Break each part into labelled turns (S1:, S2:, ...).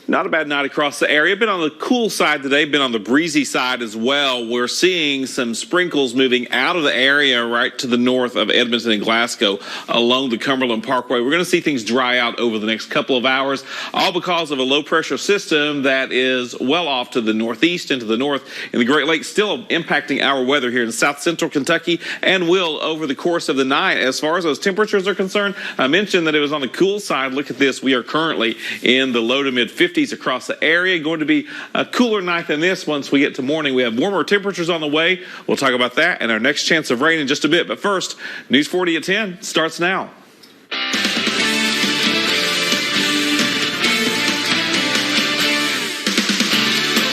S1: Not a bad night across the area. Been on the cool side today, been on the breezy side as well. We're seeing some sprinkles moving out of the area right to the north of Edmonton and Glasgow along the Cumberland Parkway. We're going to see things dry out over the next couple of hours, all because of a low pressure system that is well off to the northeast and to the north in the Great Lakes, still impacting our weather here in south central Kentucky and will over the course of the night. As far as those temperatures are concerned, I mentioned that it was on the cool side. Look at this. We are currently in the low to mid 50s across the area. Going to be a cooler night than this once we get to morning. We have warmer temperatures on the way. We'll talk about that and our next chance of rain in just a bit. But first, News 40 at 10 starts now.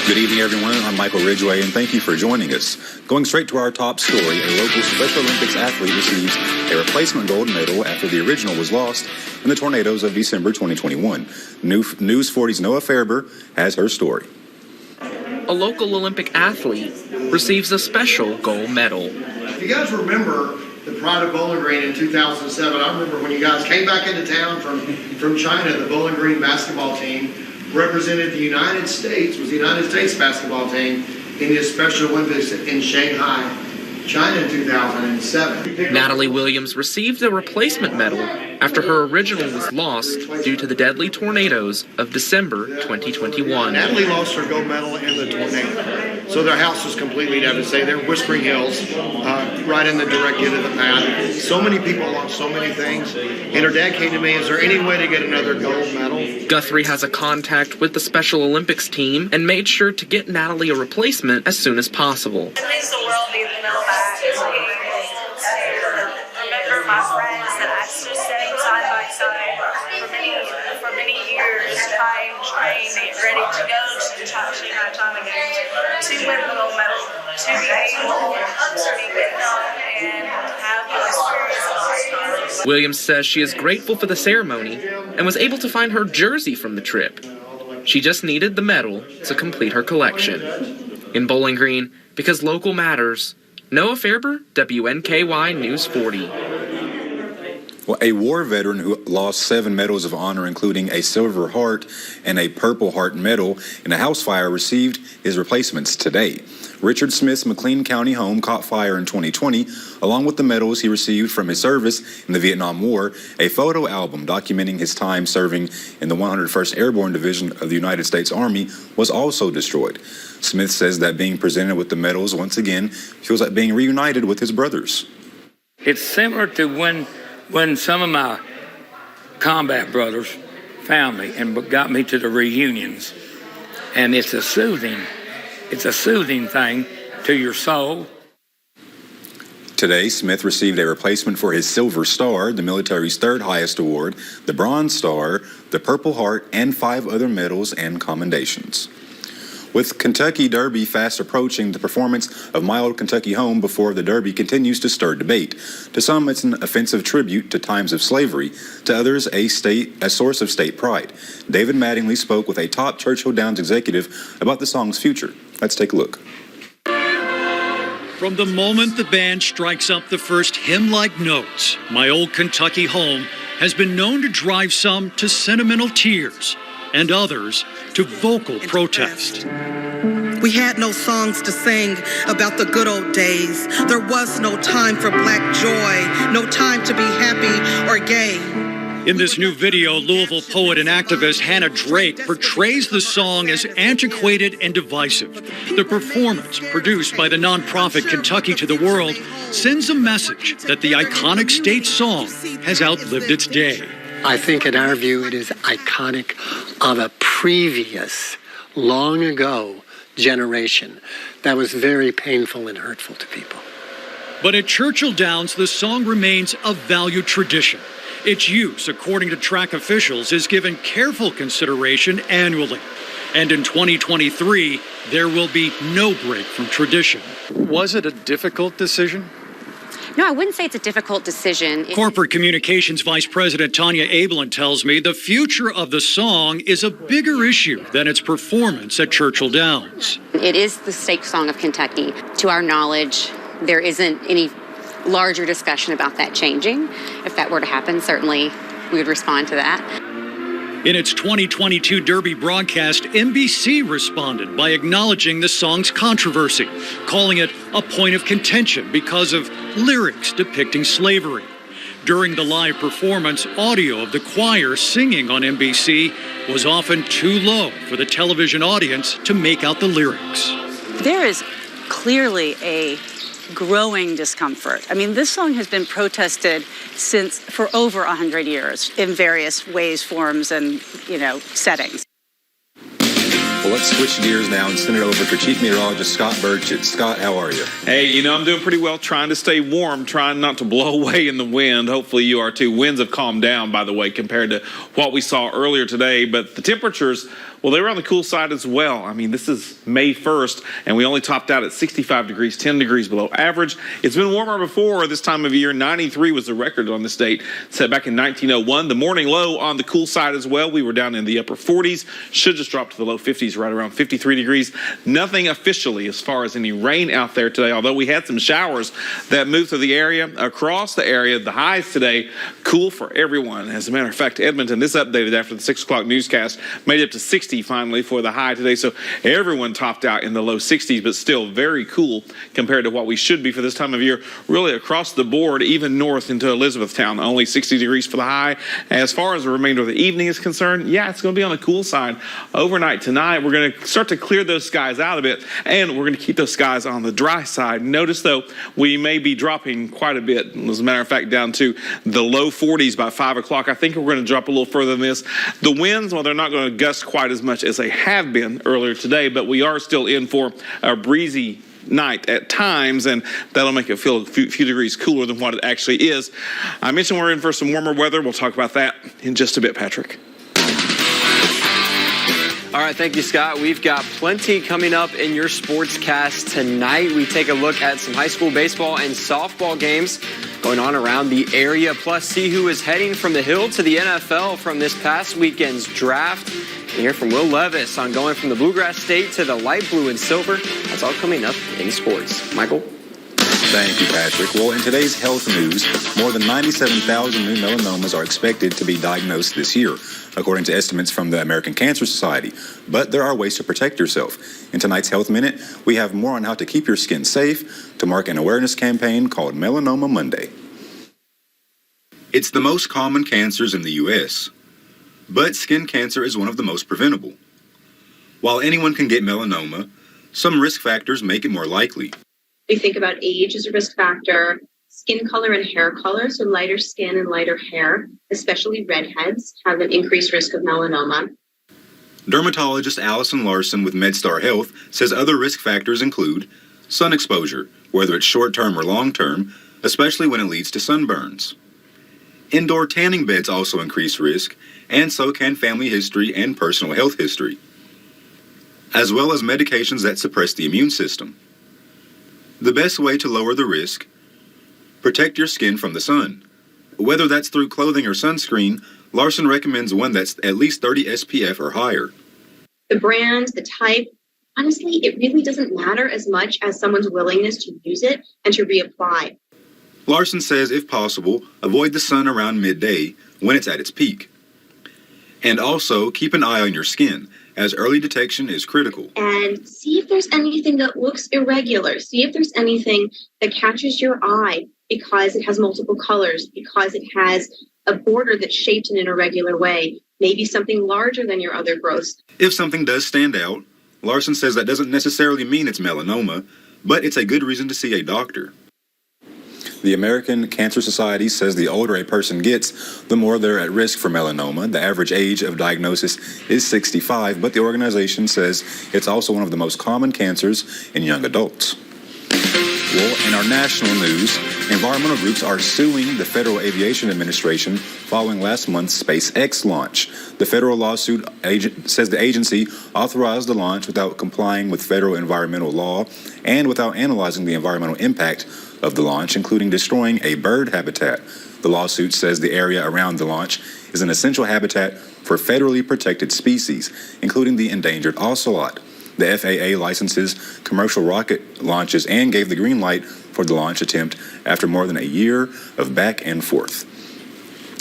S2: Good evening, everyone. I'm Michael Ridgway, and thank you for joining us. Going straight to our top story, a local Special Olympics athlete receives a replacement gold medal after the original was lost in the tornadoes of December 2021. News 40's Noah Fairber has her story.
S3: A local Olympic athlete receives a special gold medal.
S4: If you guys remember the Pride of Bowling Green in 2007, I remember when you guys came back into town from China, the Bowling Green basketball team represented the United States, was the United States basketball team in the Special Olympics in Shanghai, China in 2007.
S3: Natalie Williams received a replacement medal after her original was lost due to the deadly tornadoes of December 2021.
S4: Natalie lost her gold medal in the tornado, so their house was completely devastated. They're Whispering Hills, right in the direct hit of the path. So many people lost so many things, and her dad came to me, is there any way to get another gold medal?
S3: Guthrie has a contact with the Special Olympics team and made sure to get Natalie a replacement as soon as possible.
S5: It makes the world need to know back. Remember my friends that I stood side by side for many years, trying, train, ready to go to the Shanghai China Games, to win the gold medal, to be able to be with them and have the experience.
S3: Williams says she is grateful for the ceremony and was able to find her jersey from the trip. She just needed the medal to complete her collection. In Bowling Green, because local matters, Noah Fairber, WNKY News 40.
S2: Well, a war veteran who lost 7 medals of honor, including a Silver Heart and a Purple Heart medal in a house fire, received his replacements today. Richard Smith's McLean County home caught fire in 2020, along with the medals he received from his service in the Vietnam War. A photo album documenting his time serving in the 101st Airborne Division of the United States Army was also destroyed. Smith says that being presented with the medals once again feels like being reunited with his brothers.
S6: It's similar to when some of my combat brothers found me and got me to the reunions. And it's a soothing thing to your soul.
S2: Today, Smith received a replacement for his Silver Star, the military's 3rd highest award, the Bronze Star, the Purple Heart, and 5 other medals and commendations. With Kentucky Derby fast approaching, the performance of My Old Kentucky Home before the Derby continues to stir debate. To some, it's an offensive tribute to times of slavery. To others, a source of state pride. David Mattingly spoke with a top Churchill Downs executive about the song's future. Let's take a look.
S7: From the moment the band strikes up the first hymn-like notes, My Old Kentucky Home has been known to drive some to sentimental tears and others to vocal protest.
S8: We had no songs to sing about the good old days. There was no time for black joy, no time to be happy or gay.
S7: In this new video, Louisville poet and activist Hannah Drake portrays the song as antiquated and divisive. The performance, produced by the nonprofit Kentucky to the World, sends a message that the iconic state song has outlived its day.
S9: I think in our view it is iconic of a previous, long ago generation that was very painful and hurtful to people.
S7: But at Churchill Downs, the song remains a valued tradition. Its use, according to track officials, is given careful consideration annually. And in 2023, there will be no break from tradition.
S10: Was it a difficult decision?
S11: No, I wouldn't say it's a difficult decision.
S7: Corporate Communications Vice President Tanya Abelin tells me the future of the song is a bigger issue than its performance at Churchill Downs.
S11: It is the state song of Kentucky. To our knowledge, there isn't any larger discussion about that changing. If that were to happen, certainly we would respond to that.
S7: In its 2022 Derby broadcast, NBC responded by acknowledging the song's controversy, calling it a point of contention because of lyrics depicting slavery. During the live performance, audio of the choir singing on NBC was often too low for the television audience to make out the lyrics.
S12: There is clearly a growing discomfort. I mean, this song has been protested for over 100 years in various ways, forms, and, settings.
S2: Well, let's switch gears now and send it over to Chief Meteorologist Scott Burchett. Scott, how are you?
S1: Hey, I'm doing pretty well, trying to stay warm, trying not to blow away in the wind. Hopefully you are too. Winds have calmed down, by the way, compared to what we saw earlier today. But the temperatures, well, they were on the cool side as well. I mean, this is May 1st, and we only topped out at 65 degrees, 10 degrees below average. It's been warmer before this time of year. 93 was the record on this date, set back in 1901. The morning low on the cool side as well. We were down in the upper 40s. Should just drop to the low 50s, right around 53 degrees. Nothing officially as far as any rain out there today, although we had some showers that moved through the area, across the area. The highs today, cool for everyone. As a matter of fact, Edmonton, this updated after the 6 o'clock newscast, made it up to 60 finally for the high today. So everyone topped out in the low 60s, but still very cool compared to what we should be for this time of year. Really across the board, even north into Elizabethtown, only 60 degrees for the high. As far as the remainder of the evening is concerned, yeah, it's going to be on the cool side. Overnight tonight, we're going to start to clear those skies out a bit, and we're going to keep those skies on the dry side. Notice, though, we may be dropping quite a bit. As a matter of fact, down to the low 40s by 5 o'clock. I think we're going to drop a little further than this. The winds, well, they're not going to gust quite as much as they have been earlier today, but we are still in for a breezy night at times, and that'll make it feel a few degrees cooler than what it actually is. I mentioned we're in for some warmer weather. We'll talk about that in just a bit, Patrick.
S13: All right, thank you, Scott. We've got plenty coming up in your sportscast tonight. We take a look at some high school baseball and softball games going on around the area, plus see who is heading from the Hill to the NFL from this past weekend's draft. And hear from Will Levis on going from the Bluegrass State to the light blue and silver. That's all coming up in sports. Michael?
S2: Thank you, Patrick. Well, in today's health news, more than 97,000 new melanomas are expected to be diagnosed this year, according to estimates from the American Cancer Society. But there are ways to protect yourself. In tonight's Health Minute, we have more on how to keep your skin safe to mark an awareness campaign called Melanoma Monday. It's the most common cancers in the U.S., but skin cancer is one of the most preventable. While anyone can get melanoma, some risk factors make it more likely.
S14: We think about age as a risk factor, skin color and hair color, so lighter skin and lighter hair, especially redheads, have an increased risk of melanoma.
S2: Dermatologist Allison Larson with MedStar Health says other risk factors include sun exposure, whether it's short-term or long-term, especially when it leads to sunburns. Indoor tanning beds also increase risk, and so can family history and personal health history, as well as medications that suppress the immune system. The best way to lower the risk: protect your skin from the sun. Whether that's through clothing or sunscreen, Larson recommends one that's at least 30 SPF or higher.
S14: The brand, the type, honestly, it really doesn't matter as much as someone's willingness to use it and to reapply.
S2: Larson says, if possible, avoid the sun around midday when it's at its peak. And also, keep an eye on your skin, as early detection is critical.
S14: And see if there's anything that looks irregular. See if there's anything that catches your eye because it has multiple colors, because it has a border that's shaped in an irregular way, maybe something larger than your other growths.
S2: If something does stand out, Larson says that doesn't necessarily mean it's melanoma, but it's a good reason to see a doctor. The American Cancer Society says the older a person gets, the more they're at risk for melanoma. The average age of diagnosis is 65, but the organization says it's also one of the most common cancers in young adults. Well, in our national news, environmental groups are suing the Federal Aviation Administration following last month's SpaceX launch. The federal lawsuit says the agency authorized the launch without complying with federal environmental law and without analyzing the environmental impact of the launch, including destroying a bird habitat. The lawsuit says the area around the launch is an essential habitat for federally protected species, including the endangered ocelot. The FAA licenses commercial rocket launches and gave the green light for the launch attempt after more than a year of back and forth.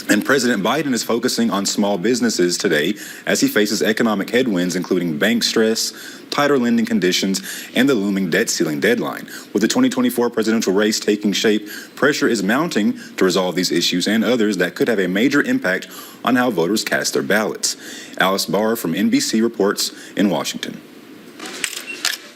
S2: And President Biden is focusing on small businesses today as he faces economic headwinds, including bank stress, tighter lending conditions, and the looming debt ceiling deadline. With the 2024 presidential race taking shape, pressure is mounting to resolve these issues and others that could have a major impact on how voters cast their ballots. Alice Barr from NBC reports in Washington.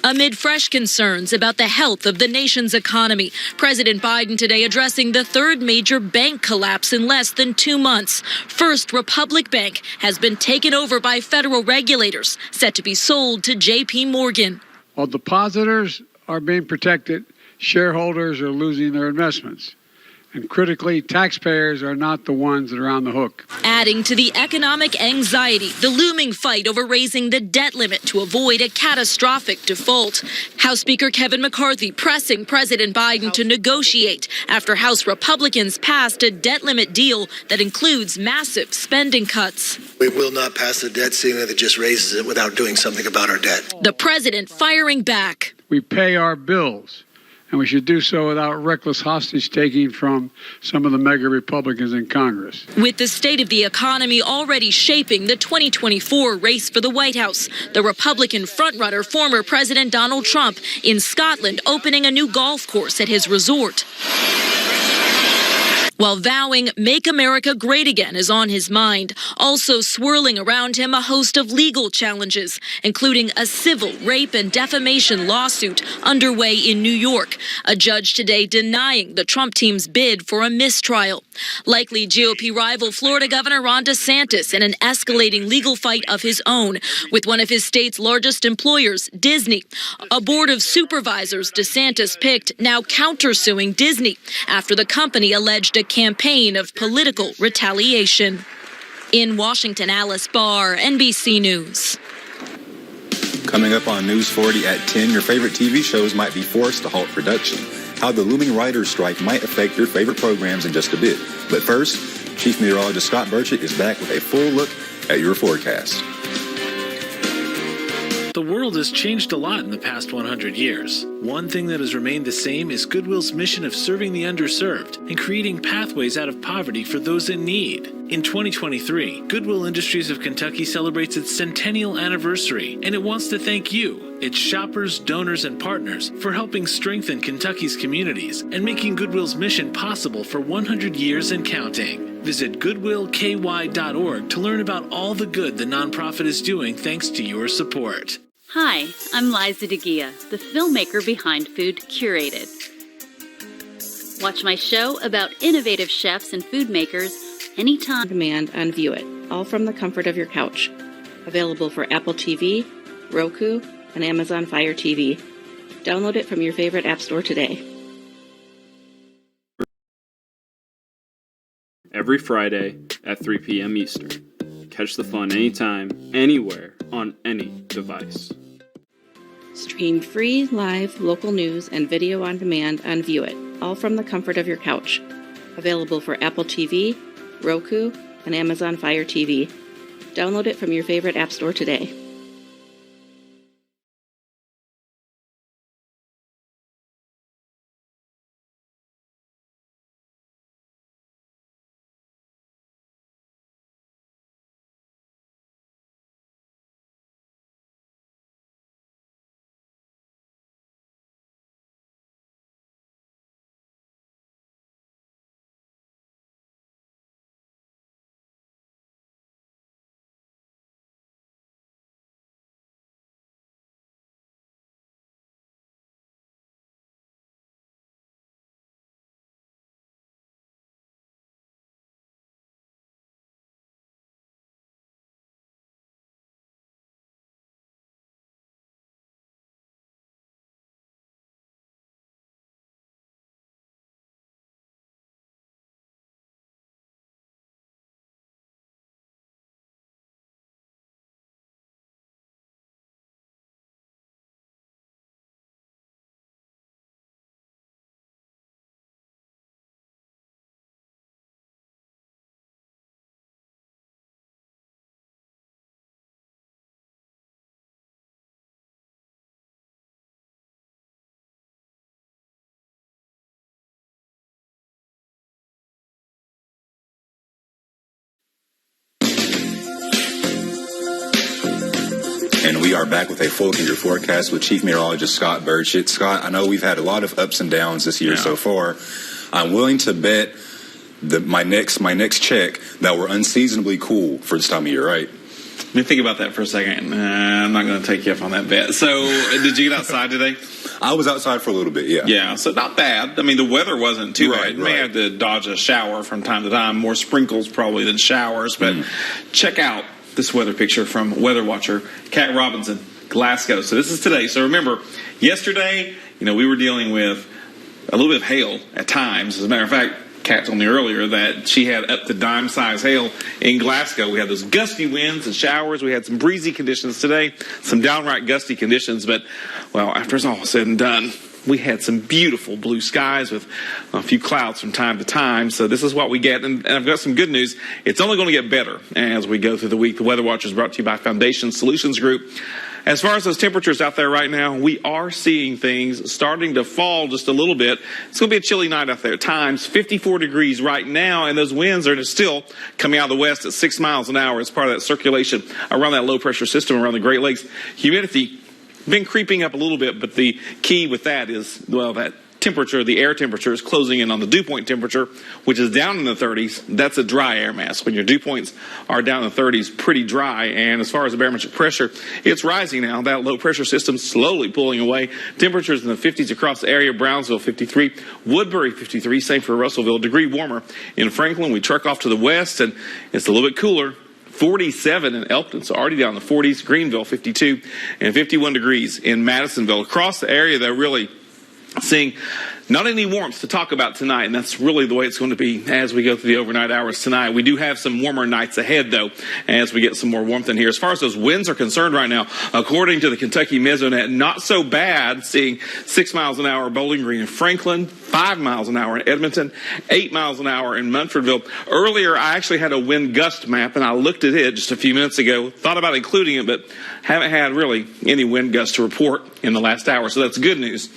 S15: Amid fresh concerns about the health of the nation's economy, President Biden today addressing the third major bank collapse in less than 2 months. First Republic Bank has been taken over by federal regulators, set to be sold to J.P. Morgan.
S16: While depositors are being protected, shareholders are losing their investments. And critically, taxpayers are not the ones that are on the hook.
S15: Adding to the economic anxiety, the looming fight over raising the debt limit to avoid a catastrophic default. House Speaker Kevin McCarthy pressing President Biden to negotiate after House Republicans passed a debt limit deal that includes massive spending cuts.
S17: We will not pass a debt ceiling that just raises it without doing something about our debt.
S15: The president firing back.
S16: We pay our bills, and we should do so without reckless hostage-taking from some of the mega Republicans in Congress.
S15: With the state of the economy already shaping the 2024 race for the White House, the Republican frontrunner, former President Donald Trump, in Scotland opening a new golf course at his resort, while vowing "Make America Great Again" is on his mind. Also swirling around him a host of legal challenges, including a civil rape and defamation lawsuit underway in New York. A judge today denying the Trump team's bid for a mistrial. Likely GOP rival Florida Governor Ron DeSantis in an escalating legal fight of his own with one of his state's largest employers, Disney. A board of supervisors DeSantis picked now countersuing Disney after the company alleged a campaign of political retaliation. In Washington, Alice Barr, NBC News.
S2: Coming up on News 40 at 10, your favorite TV shows might be forced to halt production. How the looming writers' strike might affect your favorite programs in just a bit. But first, Chief Meteorologist Scott Burchett is back with a full look at your forecast.
S18: The world has changed a lot in the past 100 years. One thing that has remained the same is Goodwill's mission of serving the underserved and creating pathways out of poverty for those in need. In 2023, Goodwill Industries of Kentucky celebrates its centennial anniversary, and it wants to thank you, its shoppers, donors, and partners, for helping strengthen Kentucky's communities and making Goodwill's mission possible for 100 years and counting. Visit goodwillky.org to learn about all the good the nonprofit is doing thanks to your support.
S19: Hi, I'm Liza DeGia, the filmmaker behind Food Curated. Watch my show about innovative chefs and food makers anytime.
S20: Demand and view it, all from the comfort of your couch. Available for Apple TV, Roku, and Amazon Fire TV. Download it from your favorite app store today.
S21: Every Friday at 3 p.m. Eastern. Catch the fun anytime, anywhere, on any device.
S20: Stream free, live, local news and video on demand on View It, all from the comfort of your couch. Available for Apple TV, Roku, and Amazon Fire TV. Download it from your favorite app store today.
S2: And we are back with a full year forecast with Chief Meteorologist Scott Burchett. Scott, I know we've had a lot of ups and downs this year so far. I'm willing to bet my next check that we're unseasonably cool for this time of year, right?
S1: Let me think about that for a second. I'm not going to take you up on that bet. So, did you get outside today?
S2: I was outside for a little bit, yeah.
S1: Yeah, so not bad. I mean, the weather wasn't too bad. You may have to dodge a shower from time to time. More sprinkles probably than showers. But check out this weather picture from Weather Watcher, Kat Robinson, Glasgow. So this is today. So remember, yesterday, we were dealing with a little bit of hail at times. As a matter of fact, Kat told me earlier that she had up to dime-size hail in Glasgow. We had those gusty winds and showers. We had some breezy conditions today, some downright gusty conditions. But, well, after it's all said and done, we had some beautiful blue skies with a few clouds from time to time. So this is what we get. And I've got some good news. It's only going to get better as we go through the week. The Weather Watch is brought to you by Foundation Solutions Group. As far as those temperatures out there right now, we are seeing things starting to fall just a little bit. It's going to be a chilly night out there at times, 54 degrees right now, and those winds are still coming out of the west at 6 miles an hour as part of that circulation around that low-pressure system around the Great Lakes. Humidity been creeping up a little bit, but the key with that is, well, that temperature, the air temperature is closing in on the dew point temperature, which is down in the 30s. That's a dry air mass. When your dew points are down in the 30s, pretty dry. And as far as the barometric pressure, it's rising now. That low pressure system slowly pulling away. Temperatures in the 50s across the area. Brownsville 53, Woodbury 53, same for Russellville. A degree warmer in Franklin. We truck off to the west, and it's a little bit cooler. 47 in Elkton, so already down in the 40s. Greenville 52 and 51 degrees in Madisonville. Across the area, they're really seeing not any warmth to talk about tonight, and that's really the way it's going to be as we go through the overnight hours tonight. We do have some warmer nights ahead, though, as we get some more warmth in here. As far as those winds are concerned right now, according to the Kentucky Mesonet, not so bad, seeing 6 miles an hour Bowling Green in Franklin, 5 miles an hour in Edmonton, 8 miles an hour in Munfordville. Earlier, I actually had a wind gust map, and I looked at it just a few minutes ago, thought about including it, but haven't had really any wind gusts to report in the last hour, so that's good news.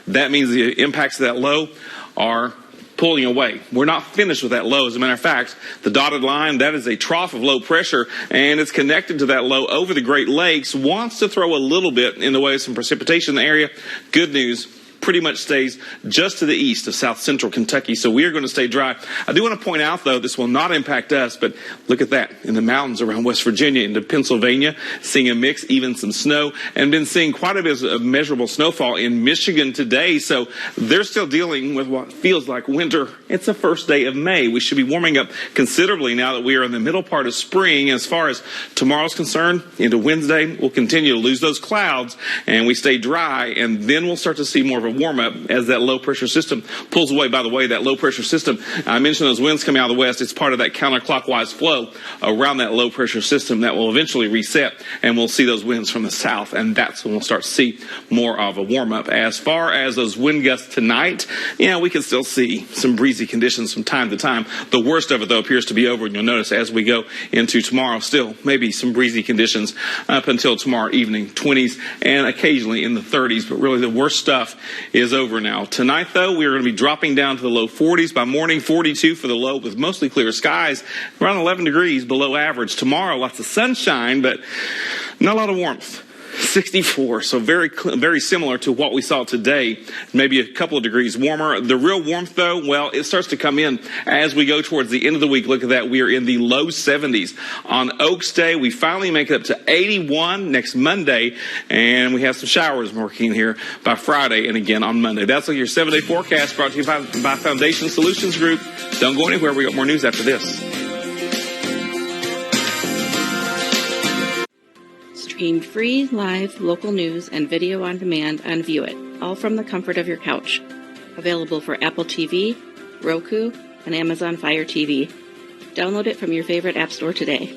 S1: That means the impacts of that low are pulling away. We're not finished with that low. As a matter of fact, the dotted line, that is a trough of low pressure, and it's connected to that low over the Great Lakes. Wants to throw a little bit in the way of some precipitation in the area. Good news. Pretty much stays just to the east of south central Kentucky, so we are going to stay dry. I do want to point out, though, this will not impact us, but look at that. In the mountains around West Virginia into Pennsylvania, seeing a mix, even some snow, and been seeing quite a bit of measurable snowfall in Michigan today, so they're still dealing with what feels like winter. It's the first day of May. We should be warming up considerably now that we are in the middle part of spring. As far as tomorrow's concerned, into Wednesday, we'll continue to lose those clouds, and we stay dry, and then we'll start to see more of a warm up as that low pressure system pulls away. By the way, that low pressure system, I mentioned those winds coming out of the west. It's part of that counterclockwise flow around that low pressure system that will eventually reset, and we'll see those winds from the south, and that's when we'll start to see more of a warm up. As far as those wind gusts tonight, we can still see some breezy conditions from time to time. The worst of it, though, appears to be over, and you'll notice as we go into tomorrow, still maybe some breezy conditions up until tomorrow evening, 20s and occasionally in the 30s, but really the worst stuff is over now. Tonight, though, we are going to be dropping down to the low 40s. By morning, 42 for the low with mostly clear skies, around 11 degrees below average. Tomorrow, lots of sunshine, but not a lot of warmth. 64, so very similar to what we saw today, maybe a couple of degrees warmer. The real warmth, though, well, it starts to come in as we go towards the end of the week. Look at that. We are in the low 70s. On Oaks Day, we finally make it up to 81 next Monday, and we have some showers working here by Friday and again on Monday. That's like your 7-day forecast brought to you by Foundation Solutions Group. Don't go anywhere. We got more news after this.
S20: Stream free, live, local news and video on demand on View It, all from the comfort of your couch. Available for Apple TV, Roku, and Amazon Fire TV. Download it from your favorite app store today.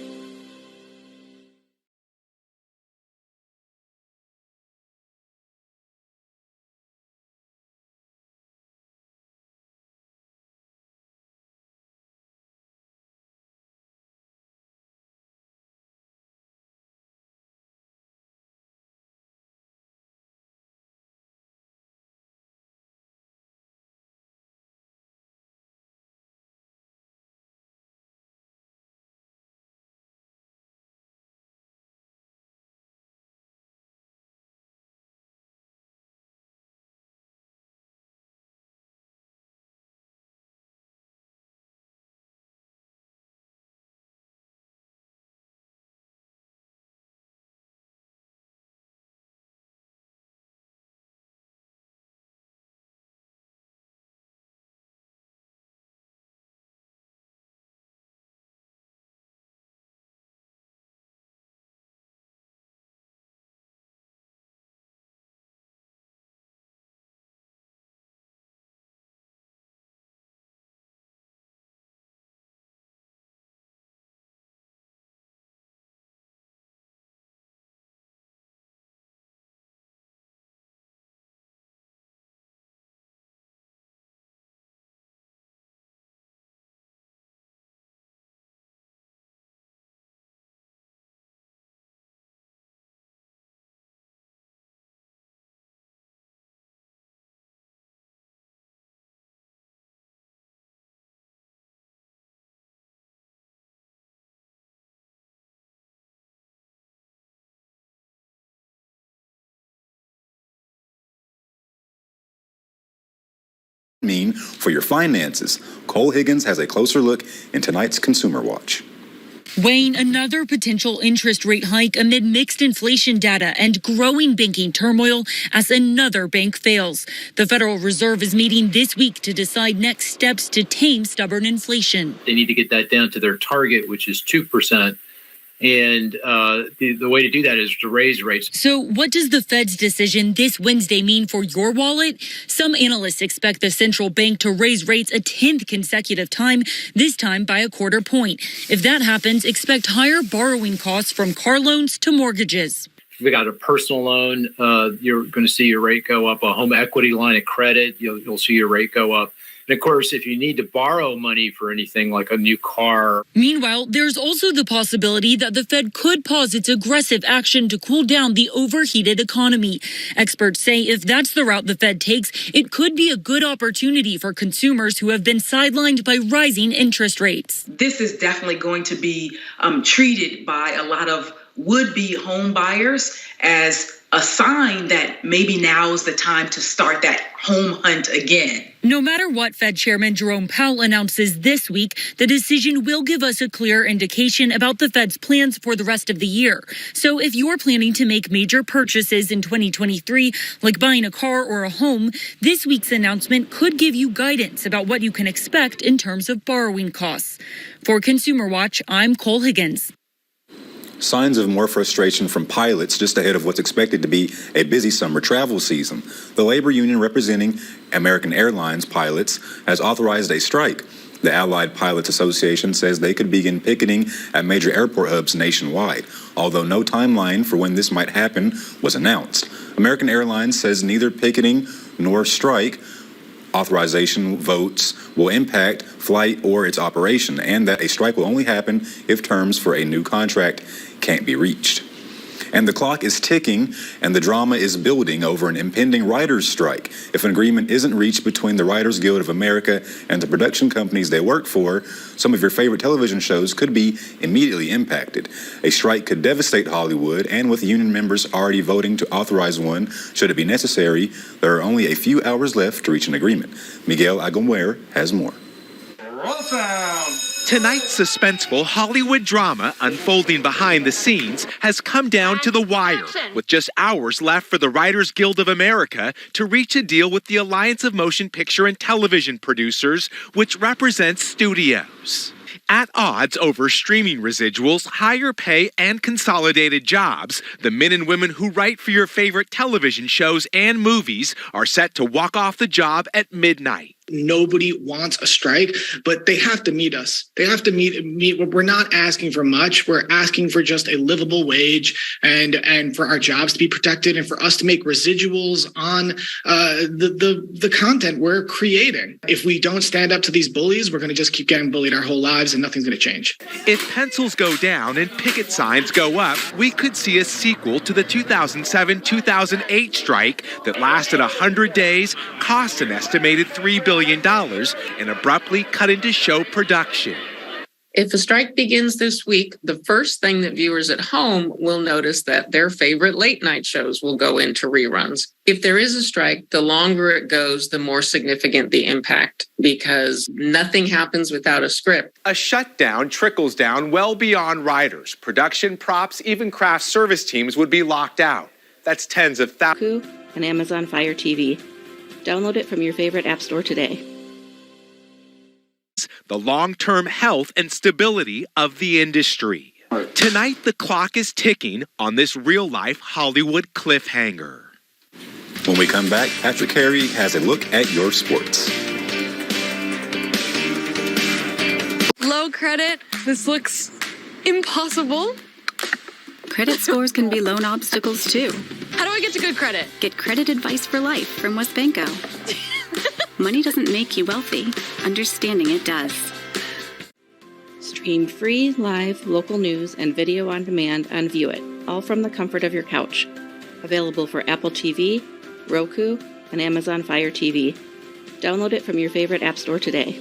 S2: mean for your finances? Cole Higgins has a closer look in tonight's Consumer Watch.
S15: Weighing another potential interest rate hike amid mixed inflation data and growing banking turmoil as another bank fails. The Federal Reserve is meeting this week to decide next steps to tame stubborn inflation.
S4: They need to get that down to their target, which is 2%. And the way to do that is to raise rates.
S15: So what does the Fed's decision this Wednesday mean for your wallet? Some analysts expect the central bank to raise rates a 10th consecutive time, this time by a quarter point. If that happens, expect higher borrowing costs from car loans to mortgages.
S4: If we got a personal loan, you're going to see your rate go up. A home equity line of credit, you'll see your rate go up. And of course, if you need to borrow money for anything like a new car.
S15: Meanwhile, there's also the possibility that the Fed could pause its aggressive action to cool down the overheated economy. Experts say if that's the route the Fed takes, it could be a good opportunity for consumers who have been sidelined by rising interest rates.
S22: This is definitely going to be treated by a lot of would-be home buyers as a sign that maybe now is the time to start that home hunt again.
S15: No matter what Fed Chairman Jerome Powell announces this week, the decision will give us a clear indication about the Fed's plans for the rest of the year. So if you're planning to make major purchases in 2023, like buying a car or a home, this week's announcement could give you guidance about what you can expect in terms of borrowing costs. For Consumer Watch, I'm Cole Higgins.
S2: Signs of more frustration from pilots just ahead of what's expected to be a busy summer travel season. The labor union representing American Airlines pilots has authorized a strike. The Allied Pilots Association says they could begin picketing at major airport hubs nationwide, although no timeline for when this might happen was announced. American Airlines says neither picketing nor strike authorization votes will impact flight or its operation, and that a strike will only happen if terms for a new contract can't be reached. And the clock is ticking, and the drama is building over an impending writers' strike. If an agreement isn't reached between the Writers Guild of America and the production companies they work for, some of your favorite television shows could be immediately impacted. A strike could devastate Hollywood, and with union members already voting to authorize one, should it be necessary, there are only a few hours left to reach an agreement. Miguel Aguilera has more.
S23: Tonight's suspenseful Hollywood drama unfolding behind the scenes has come down to the wire, with just hours left for the Writers Guild of America to reach a deal with the Alliance of Motion Picture and Television Producers, which represents studios. At odds over streaming residuals, higher pay, and consolidated jobs, the men and women who write for your favorite television shows and movies are set to walk off the job at midnight.
S24: Nobody wants a strike, but they have to meet us. They have to meet. We're not asking for much. We're asking for just a livable wage and for our jobs to be protected and for us to make residuals on the content we're creating. If we don't stand up to these bullies, we're going to just keep getting bullied our whole lives and nothing's going to change.
S23: If pencils go down and picket signs go up, we could see a sequel to the 2007-2008 strike that lasted 100 days, cost an estimated $3 billion, and abruptly cut into show production.
S25: If a strike begins this week, the first thing that viewers at home will notice that their favorite late night shows will go into reruns. If there is a strike, the longer it goes, the more significant the impact, because nothing happens without a script.
S23: A shutdown trickles down well beyond writers. Production, props, even craft service teams would be locked out. That's tens of thousands.
S20: And Amazon Fire TV. Download it from your favorite app store today.
S23: The long-term health and stability of the industry. Tonight, the clock is ticking on this real-life Hollywood cliffhanger.
S2: When we come back, Patrick Carey has a look at your sports.
S26: Low credit. This looks impossible.
S19: Credit scores can be loan obstacles too.
S26: How do I get to good credit?
S19: Get credit advice for life from WesBanco. Money doesn't make you wealthy. Understanding it does.
S20: Stream free, live, local news and video on demand on View It, all from the comfort of your couch. Available for Apple TV, Roku, and Amazon Fire TV. Download it from your favorite app store today.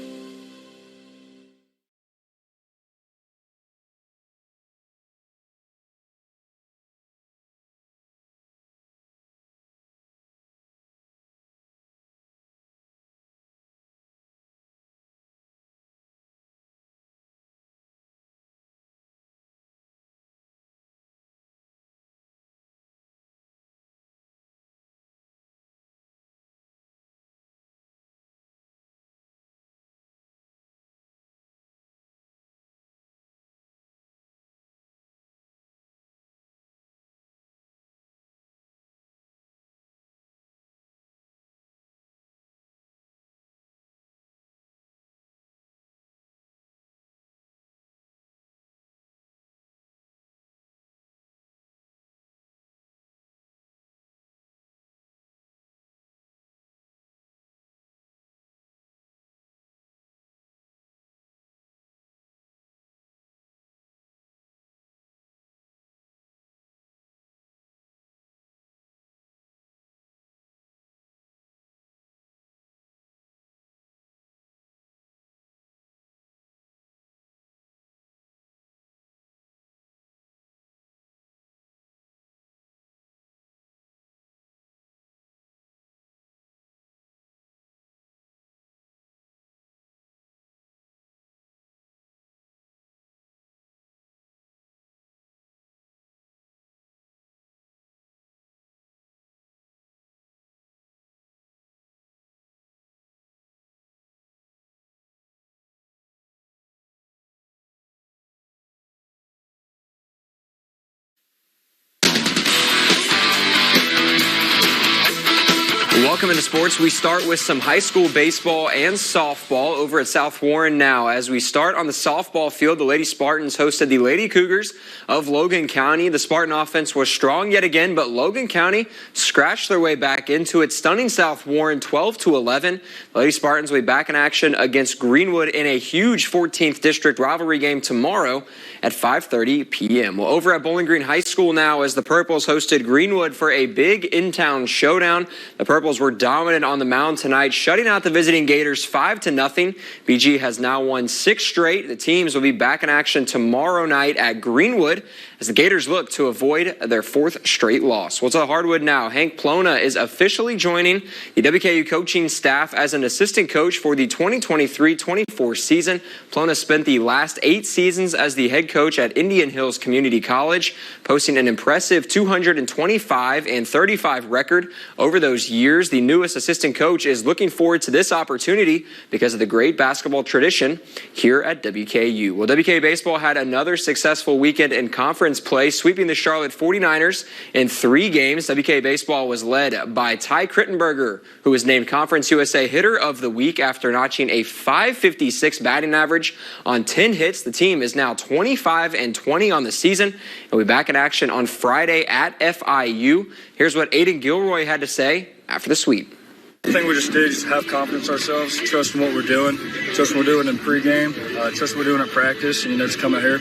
S13: Welcome into sports. We start with some high school baseball and softball over at South Warren now. As we start on the softball field, the Lady Spartans hosted the Lady Cougars of Logan County. The Spartan offense was strong yet again, but Logan County scratched their way back into it, stunning South Warren 12-11. The Lady Spartans will be back in action against Greenwood in a huge 14th District rivalry game tomorrow at 5:30 p.m. Well, over at Bowling Green High School now, as the Purples hosted Greenwood for a big in-town showdown. The Purples were dominant on the mound tonight, shutting out the visiting Gators 5-0. BG has now won 6 straight. The teams will be back in action tomorrow night at Greenwood as the Gators look to avoid their 4th straight loss. Well, to the hardwood now. Hank Plona is officially joining the WKU coaching staff as an assistant coach for the 2023-24 season. Plona spent the last 8 seasons as the head coach at Indian Hills Community College, posting an impressive 225-35 record over those years. The newest assistant coach is looking forward to this opportunity because of the great basketball tradition here at WKU. Well, WKU baseball had another successful weekend in conference play, sweeping the Charlotte 49ers in 3 games. WKU baseball was led by Ty Crittenberger, who was named Conference USA Hitter of the Week after notching a .556 batting average on 10 hits. The team is now 25-20 on the season and will be back in action on Friday at FIU. Here's what Aiden Gilroy had to say after the sweep.
S3: The thing we just did is have confidence in ourselves, trust in what we're doing, trust what we're doing in pregame, trust what we're doing in practice, and just come out here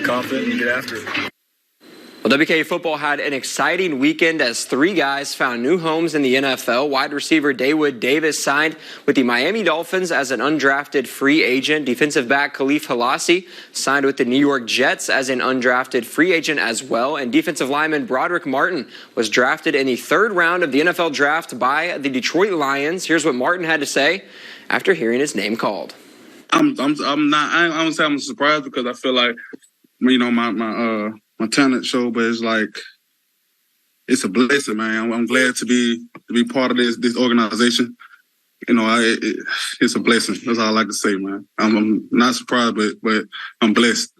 S3: confident and get after it.
S13: Well, WKU football had an exciting weekend as 3 guys found new homes in the NFL. Wide receiver Dawood Davis signed with the Miami Dolphins as an undrafted free agent. Defensive back Khalif Halassi signed with the New York Jets as an undrafted free agent as well. And defensive lineman Broderick Martin was drafted in the 3rd round of the NFL draft by the Detroit Lions. Here's what Martin had to say after hearing his name called.
S5: I'm surprised because I feel like, my talent show, but it's like, it's a blessing, man. I'm glad to be part of this organization. It's a blessing. That's all I like to say, man. I'm not surprised, but I'm blessed.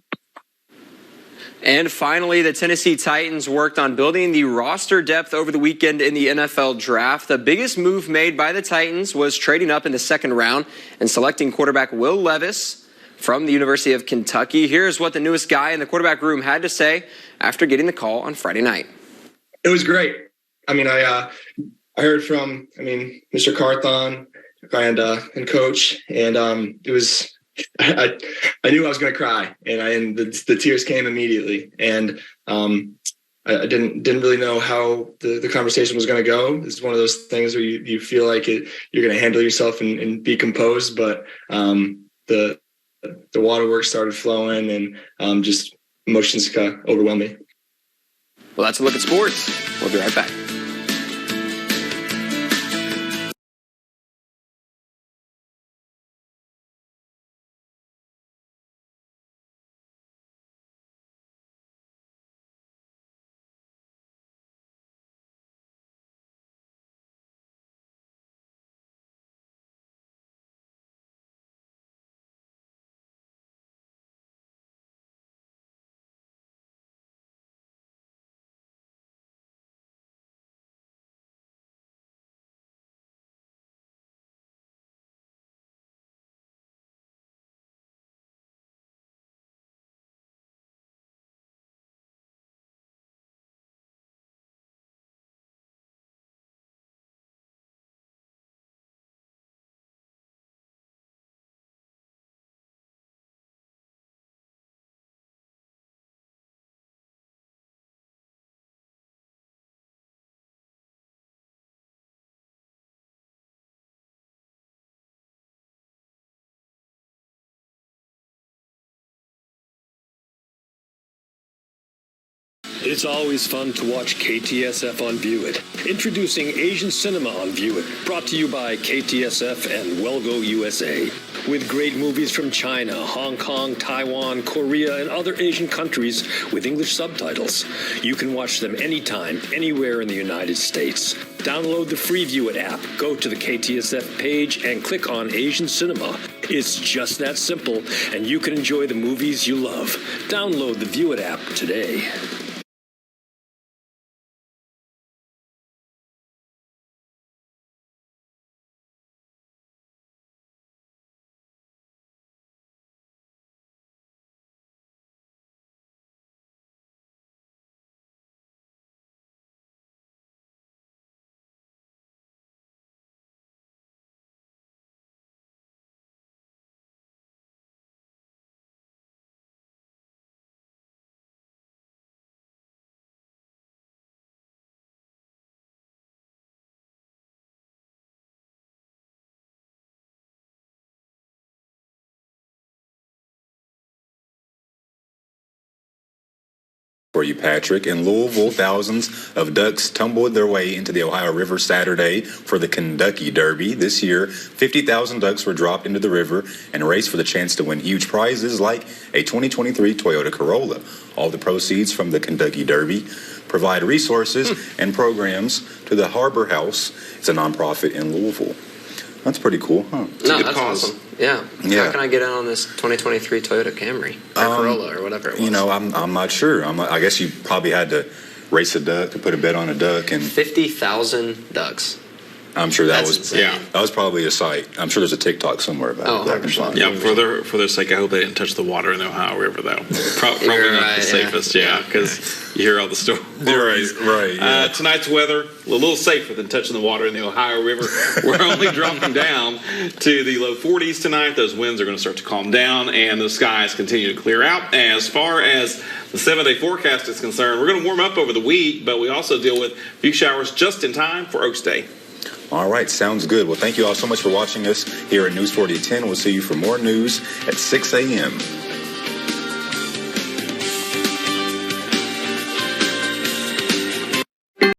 S13: And finally, the Tennessee Titans worked on building the roster depth over the weekend in the NFL draft. The biggest move made by the Titans was trading up in the 2nd round and selecting quarterback Will Levis from the University of Kentucky. Here's what the newest guy in the quarterback room had to say after getting the call on Friday night.
S6: It was great. I heard from, Mr. Carthon and Coach, and it was. I knew I was going to cry, and the tears came immediately, and I didn't really know how the conversation was going to go. It's one of those things where you feel like you're going to handle yourself and be composed, but the waterworks started flowing, and just emotions kind of overwhelmed me.
S13: Well, that's a look at sports. We'll be right back.
S8: It's always fun to watch KTSF on View It. Introducing Asian Cinema on View It, brought to you by KTSF and Wellgo USA. With great movies from China, Hong Kong, Taiwan, Korea, and other Asian countries with English subtitles. You can watch them anytime, anywhere in the United States. Download the free View It app, go to the KTSF page, and click on Asian Cinema. It's just that simple, and you can enjoy the movies you love. Download the View It app today.
S2: For you, Patrick. In Louisville, thousands of ducks tumbled their way into the Ohio River Saturday for the Kentucky Derby. This year, 50,000 ducks were dropped into the river and raced for the chance to win huge prizes like a 2023 Toyota Corolla. All the proceeds from the Kentucky Derby provide resources and programs to the Harbor House. It's a nonprofit in Louisville. That's pretty cool, huh?
S13: No, that's awesome. Yeah. How can I get in on this 2023 Toyota Camry or Corolla or whatever it was?
S2: I'm not sure. I guess you probably had to race a duck to put a bet on a duck, and
S13: 50,000 ducks.
S2: I'm sure that was
S13: insane.
S2: that was probably a site. I'm sure there's a TikTok somewhere about it.
S13: 100%.
S1: Yeah, for their sake, I hope they didn't touch the water in the Ohio River, though. Probably not the safest, because you hear all the stories.
S2: Right. Yeah.
S1: Tonight's weather, a little safer than touching the water in the Ohio River. We're only dropping down to the low 40s tonight. Those winds are going to start to calm down, and the skies continue to clear out. As far as the 7-day forecast is concerned, we're going to warm up over the week, but we also deal with a few showers just in time for Oaks Day.
S2: All right, sounds good. Well, thank you all so much for watching us here at News 4010. We'll see you for more news at 6 a.m.